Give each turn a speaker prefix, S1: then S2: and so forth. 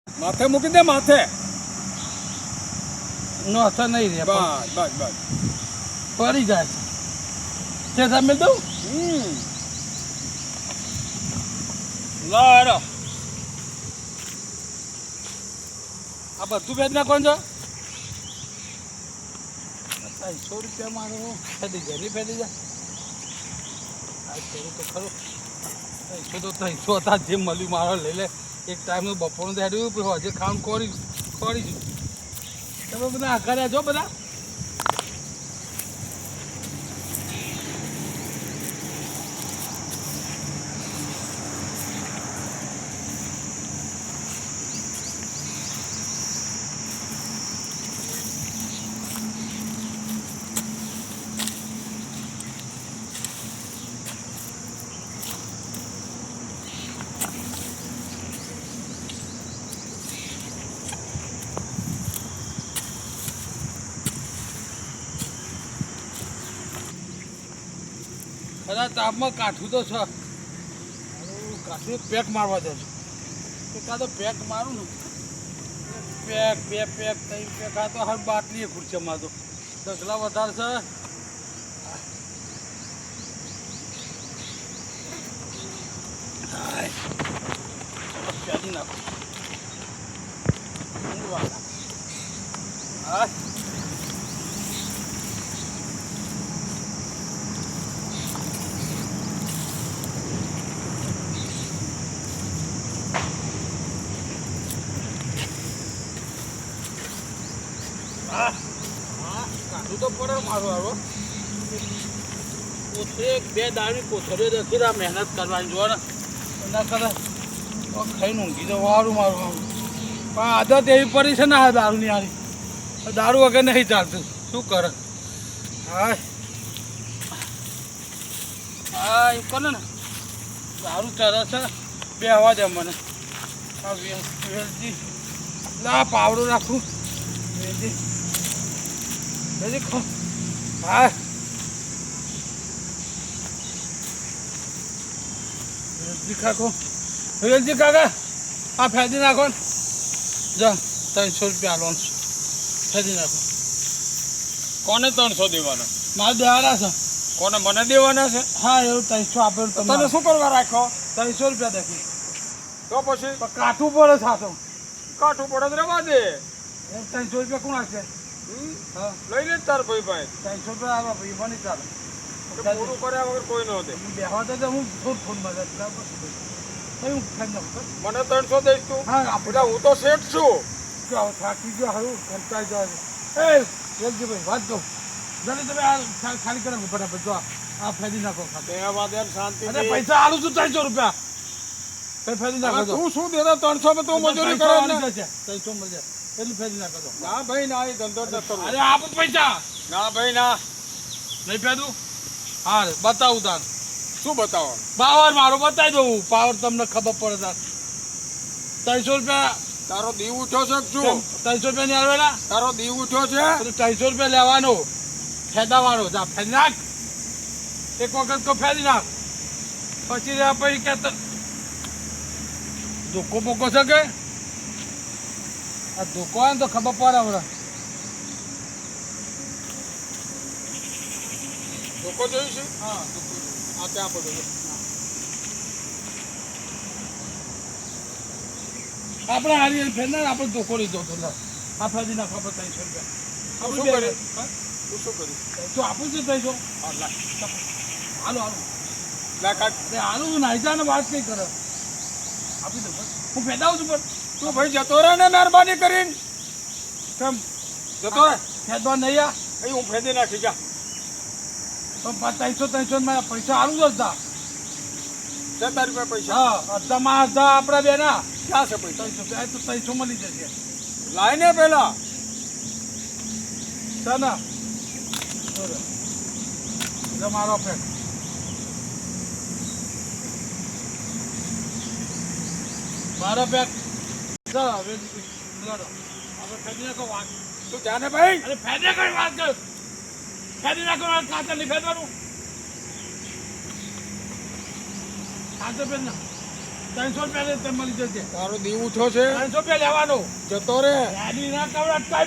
S1: માથે મૂકી દે માથે.
S2: નો હથો નહીં રે
S1: બસ બસ બસ.
S2: પડી જાય છે તમે દઉં લો હેડો આ બધું ભેજ નાખવાનું છે 100 રૂપિયા મારો ફેદી ઘરે ફેદી જાય આ કરું તો ખરું 300 હતા જે મળ્યું મારો લઈ લે એક ટાઈમનું બપોરનું દેડ્યું પછી હજે ખાવાનું ખોડીશું તમે બધા આઘાર્યા છો બધા કદાચ તાપમાં કાઠું તો છે કાઠું પેક મારવા દે છે કાં તો પેક મારું ને પેક 2 પેક 3 પેક આ તો હર બાટલી ખુરશીમાં તો ડગલા વધારે છે પ્યાદી નાખો હા કાઢું તો પડે મારું આવો કોથળી 2 દાણી કોથળીઓ દેખી રહ્યા મહેનત કરવાની જો ને એના કરે ખાઈને ઊંઘી તો વારું મારું આમ પણ આદત એવી પડી છે ને આ દારૂની હારી દારૂ વગર નહીં ચાલતું શું કરે હા હા એમ કરે ને દારૂ ચરે છે બે હવા દે મને આ વેલજી લા પાવડો રાખું વેલજી વેલજી ખો હા વેલજી કાકો વેલજી કાકા આ ફેદી નાખો ને જા 300 રૂપિયા લોન ફેદી નાખો
S1: કોને 300 દેવાના?
S2: મારે દેવાના છે
S1: કોને? મને દેવાના છે?
S2: હા એવું 300 આપેલું
S1: તને શું કરવા રાખ્યો?
S2: 300 રૂપિયા દેખી
S1: તો પછી
S2: પણ કાઠું પડે સાતો
S1: કાઠું પડે તો રહેવા દે.
S2: 300 રૂપિયા કોણ આપશે હા
S1: લઈ લે તાર ભાઈ ભાઈ
S2: 300 રૂપિયા આવવા ભાઈ બની ચાલે
S1: પૂરું કર્યા વગર કોઈ ન દે.
S2: બેહવા તો હું ફોન મદદ હું ફેદ નાખું
S1: મને 300 દઈશ તું?
S2: હા આપણે
S1: હું તો શેઠ છું.
S2: જાઓ થાકી ગયો હારું કંટાળી જાય એ જલ્દી ભાઈ વાત દો જલ્દી તમે આ ખાલી કરે ફટાફટ જો આ ફેદી નાખો
S1: દેવા દે શાંતિ.
S2: અરે પૈસા આલું છું 300 રૂપિયા કઈ ફેદી નાખો
S1: તું શું દેતા 300 માં તું મજૂરી કરે ને?
S2: 300 મળે એટલું ફેદી નાખો તો
S1: ના ભાઈ ના, એ ધંધો ન કરવો.
S2: અરે આપો પૈસા
S1: ના ભાઈ ના.
S2: નહીં ફેદું હા બતાવું તાર
S1: શું બતાવો?
S2: પાવર મારો બતાવી દઉં પાવર તમને ખબર પડે તાર 300 રૂપિયા
S1: તારો દીવ ઉઠ્યો છે કે શું?
S2: 300 રૂપિયા ની આવેલા
S1: તારો દીવ ઉઠ્યો છે?
S2: 300 રૂપિયા લેવાનો ફેદાવાનો જા ફેદી નાખ એક વખત તો ફેદી નાખ પછી રહ્યા પછી કે ધોકો બોકો છે કે આ ધોકો આવે ને તો ખબર પડે હવે
S1: ધોકો જોયું છે?
S2: હા
S1: આ ત્યાં બધું
S2: આપણે હારી ફેરનાર આપણે ધોકો લીધો હતો આ ફેદી નાખ આપણે 300 રૂપિયા
S1: તું શું કર્યું?
S2: તો આપું છું 300 હાલો હાલો
S1: ના કાઢ.
S2: હાલો તું નાઈ જા ને વાત કઈ કરે આપી દો હું ફેદાવું છું પણ
S1: તું ભાઈ જતો રહે ને મહેરબાની કરીને.
S2: કેમ
S1: જતો રહે.
S2: ફેદવા નહીં આ
S1: અહીં હું ફેદી નાખી જા.
S2: પણ 300 માં પૈસા હાલું જ હતા
S1: જતા રૂપિયા પૈસા
S2: હા અડધામાં અડધા આપણા બે ના
S1: ક્યાં છે પૈસા?
S2: 300 તો 300 મળી જશે
S1: લાય ને પેલા.
S2: છે ને મારો ફેક મારો પેક ચાલો હવે આપણે ફેદી નાખો વાત
S1: તું જાને ભાઈ.
S2: અરે ફેદી નાખો વાત કર ફેદી નાખો કાચા નહીં ફેદવાનું કાચો પેન ના 300 રૂપિયા લે, તમે મળી જશે.
S1: તારો દીવ ઉઠો છે
S2: 300 રૂપિયા લેવાનો.
S1: જતો રે
S2: ગાડી ના કવડાટ કાંઈ